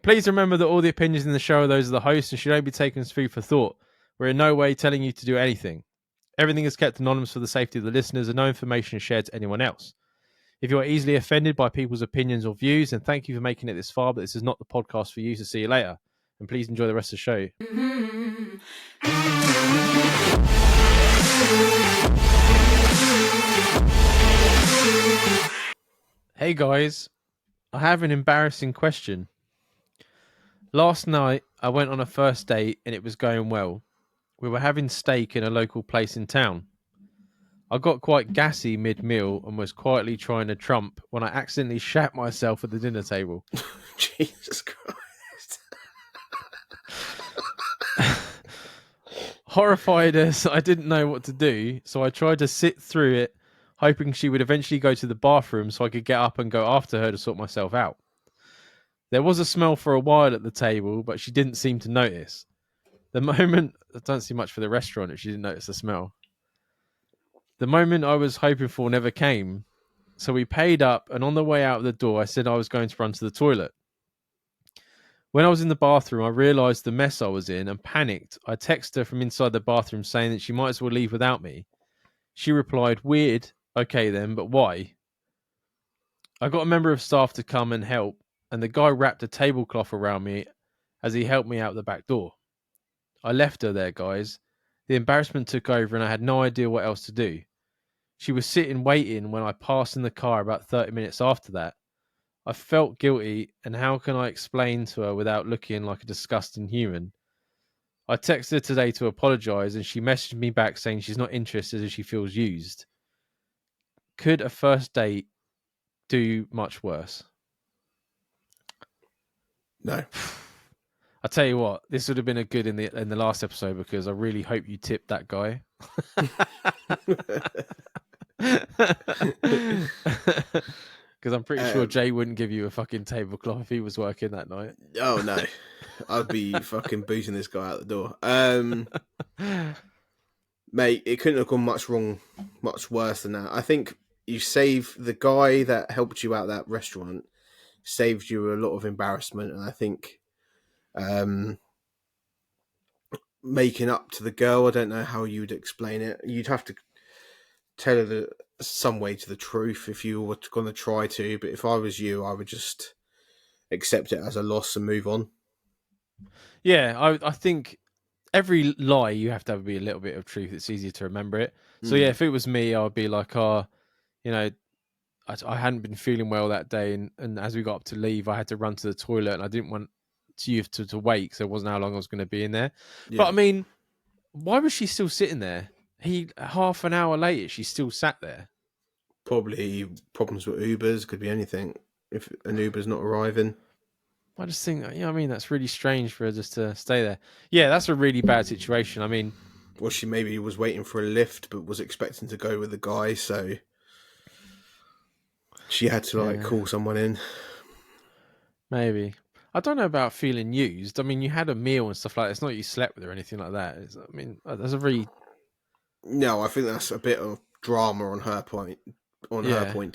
Please remember that all the opinions in the show are those of the host and should only be taken as food for thought. We're in no way telling you to do anything. Everything is kept anonymous for the safety of the listeners and no information is shared to anyone else. If you are easily offended by people's opinions or views, then thank you for making it this far, but this is not the podcast for you, so see you later. And please enjoy the rest of the show. Hey guys, I have an embarrassing question. Last night, I went on a first date and it was going well. We were having steak in a local place in town. I got quite gassy mid-meal and was quietly trying to trump when I accidentally shat myself at the dinner table. Jesus Christ. Horrified as I didn't know what to do, so I tried to sit through it, hoping she would eventually go to the bathroom so I could get up and go after her to sort myself out. There was a smell for a while at the table, but she didn't seem to notice. The moment... I don't see much for the restaurant if she didn't notice the smell. The moment I was hoping for never came, so we paid up, and on the way out of the door, I said I was going to run to the toilet. When I was in the bathroom, I realised the mess I was in and panicked. I texted her from inside the bathroom saying that she might as well leave without me. She replied, "Weird. Okay then, but why?" I got a member of staff to come and help, and the guy wrapped a tablecloth around me as he helped me out the back door. I left her there, guys. The embarrassment took over and I had no idea what else to do. She was sitting waiting when I passed in the car about 30 minutes after that. I felt guilty, and how can I explain to her without looking like a disgusting human? I texted her today to apologise, and she messaged me back saying she's not interested as she feels used. Could a first date do much worse? No. I tell you what, this would have been a good in the last episode because I really hope you tipped that guy. Because I'm pretty sure Jay wouldn't give you a fucking tablecloth if he was working that night. Oh no, I'd be fucking booting this guy out the door. Mate, it couldn't have gone much worse than that. I think you saved the guy that helped you out that restaurant, saved you a lot of embarrassment, and I think making up to the girl, I don't know how you'd explain it. You'd have to tell her some way to the truth if you were going to try to, but if I was you, I would just accept it as a loss and move on. Yeah, I think every lie you have to be a little bit of truth. It's easier to remember it. So yeah, if it was me, I'd be like, I hadn't been feeling well that day, and as we got up to leave, I had to run to the toilet, and I didn't want you to wait, so it wasn't how long I was going to be in there. Yeah. But I mean, why was she still sitting there? Half an hour later, she still sat there. Probably problems with Ubers, could be anything. If an Uber's not arriving. I just think, that's really strange for her just to stay there. Yeah, that's a really bad situation. I mean... Well, she maybe was waiting for a lift, but was expecting to go with the guy, so she had to, call someone in. Maybe. I don't know about feeling used. I mean, you had a meal and stuff like that. It's not like you slept with her or anything like that. That's a very... No, I think that's a bit of drama on her point,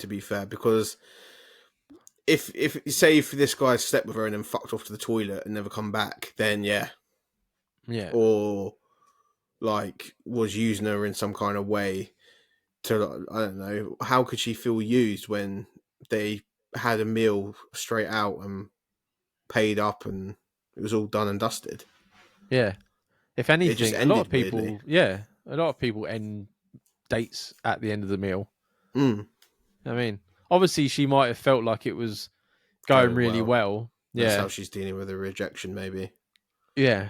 to be fair, because... If this guy slept with her and then fucked off to the toilet and never come back, then yeah. Or was using her in some kind of way to, I don't know, how could she feel used when they had a meal straight out and paid up and it was all done and dusted? Yeah. If anything, a lot of people end dates at the end of the meal. I mean, obviously, she might have felt like it was going really well. That's how she's dealing with a rejection, maybe. Yeah.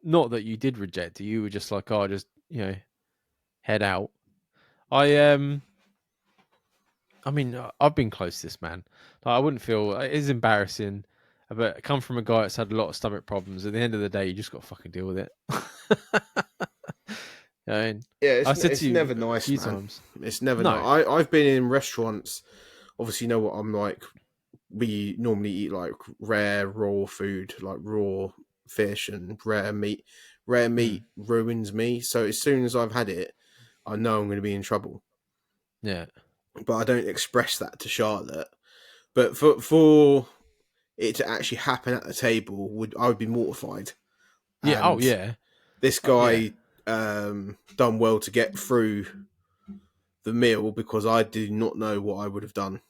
Not that you did reject her. You were just like, just, head out. I've been close to this man. I wouldn't feel... It is embarrassing, but I come from a guy that's had a lot of stomach problems. At the end of the day, you just got to fucking deal with it. It's never nice, man. Times. It's never nice. I've been in restaurants. Obviously, you know what I'm like. We normally eat like rare raw food, like raw fish and rare meat. Rare meat ruins me. So as soon as I've had it, I know I'm going to be in trouble. Yeah. But I don't express that to Charlotte. But for it to actually happen at the table, I would be mortified. Yeah. And Oh yeah. this guy done well to get through the meal because I do not know what I would have done.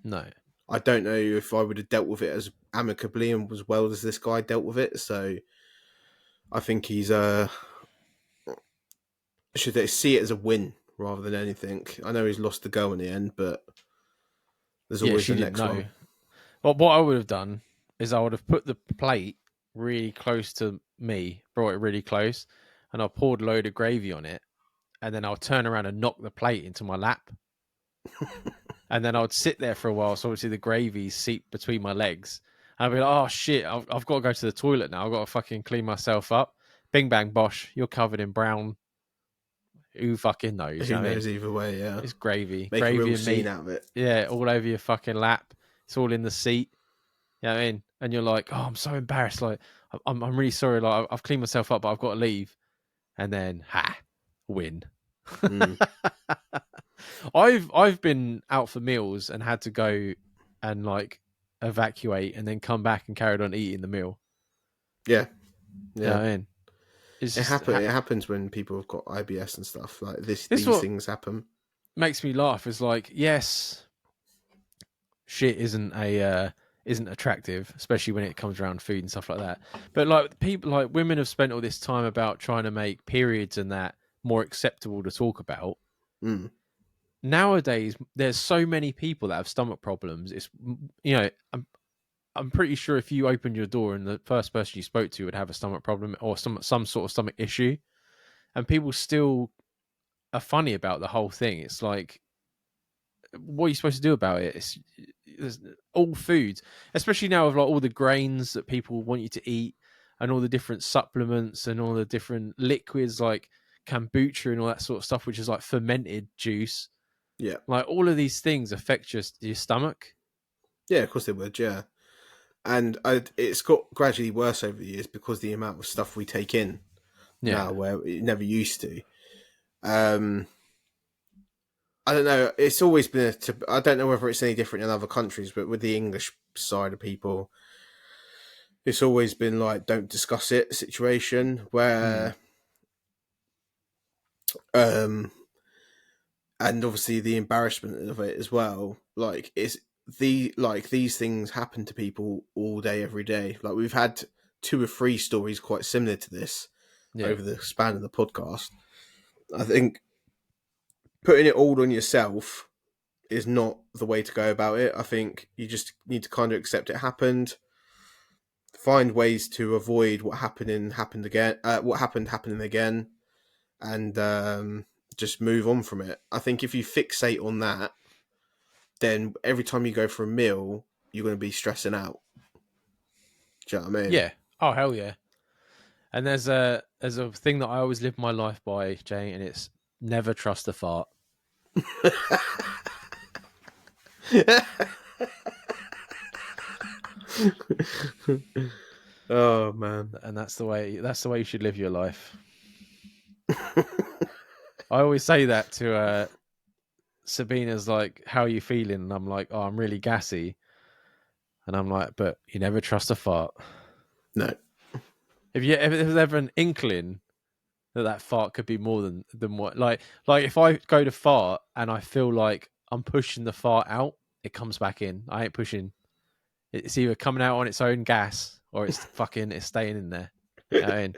No. I don't know if I would have dealt with it as amicably and as well as this guy dealt with it. So I think he's should they see it as a win rather than anything. I know he's lost the girl in the end, but there's always she the didn't next know. one. Well, what I would have done is I would have put the plate really close to me, brought it really close, and I poured a load of gravy on it, and then I'll turn around and knock the plate into my lap. And then I would sit there for a while, so obviously the gravy seeped between my legs. And I'd be like, oh shit, I've got to go to the toilet now. I've got to fucking clean myself up. Bing bang bosh, you're covered in brown. Who fucking knows? Who knows either way, yeah. It's gravy. Make gravy a real and scene meat. out of it. Yeah, all over your fucking lap. It's all in the seat. You know what I mean? And you're like, oh, I'm so embarrassed. Like, I'm really sorry. Like, I've cleaned myself up, but I've got to leave. And then, win. I've been out for meals and had to go and like evacuate and then come back and carried on eating the meal. Yeah. You know what I mean? It happens when people have got IBS and stuff. Like these things happen. Makes me laugh. Is like, yes, shit isn't attractive, especially when it comes around food and stuff like that. But like people, like women have spent all this time about trying to make periods and that more acceptable to talk about. Nowadays, there's so many people that have stomach problems. It's, you know, I'm pretty sure if you opened your door and the first person you spoke to would have a stomach problem or some sort of stomach issue, and people still are funny about the whole thing. It's like, what are you supposed to do about it? There's all foods, especially now with like all the grains that people want you to eat and all the different supplements and all the different liquids like kombucha and all that sort of stuff, which is like fermented juice. Yeah. Like all of these things affect your stomach. Yeah, of course they would, yeah. And it's got gradually worse over the years because the amount of stuff we take in now where it never used to. I don't know. It's always been I don't know whether it's any different in other countries, but with the English side of people, it's always been like, don't discuss it situation where, and obviously the embarrassment of it as well. Like these things happen to people all day, every day. Like we've had 2 or 3 stories quite similar to this over the span of the podcast. I think putting it all on yourself is not the way to go about it. I think you just need to kind of accept it happened, find ways to avoid what happening again, and just move on from it. I think if you fixate on that, then every time you go for a meal, you're going to be stressing out. Do you know what I mean? Yeah. Oh, hell yeah. And there's a thing that I always live my life by, Jay, and it's never trust a fart. Oh man. And that's the way you should live your life. I always say that to Sabina's like, how are you feeling? And I'm like, oh, I'm really gassy. And I'm like, but you never trust a fart. No. If there's ever an inkling that fart could be more than what, like if I go to fart and I feel like I'm pushing the fart out, it comes back in. I ain't pushing. It's either coming out on its own gas or it's staying in there. You know what I mean?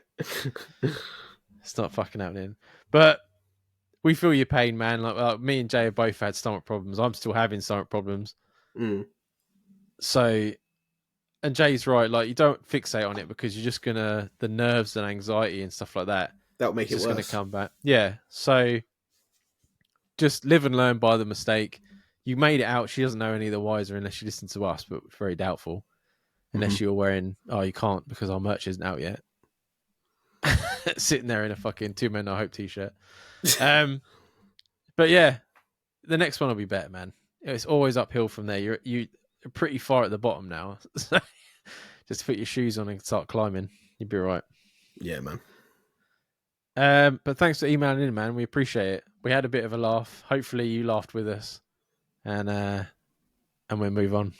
It's not fucking happening. But we feel your pain, man. Like me and Jay have both had stomach problems. I'm still having stomach problems. So, and Jay's right. Like, you don't fixate on it because you're just the nerves and anxiety and stuff like that. That'll make it worse. It's going to come back. Yeah. So, just live and learn by the mistake. You made it out. She doesn't know any the wiser unless she listens to us, but very doubtful. Unless you're wearing, you can't because our merch isn't out yet. Sitting there in a fucking 2 Men I Hope t-shirt. But yeah, the next one will be better, man. It's always uphill from there. You're pretty far at the bottom now. So just put your shoes on and start climbing. You'll be all right. Yeah, man. But thanks for emailing in, man. We appreciate it. We had a bit of a laugh. Hopefully you laughed with us. And we'll move on.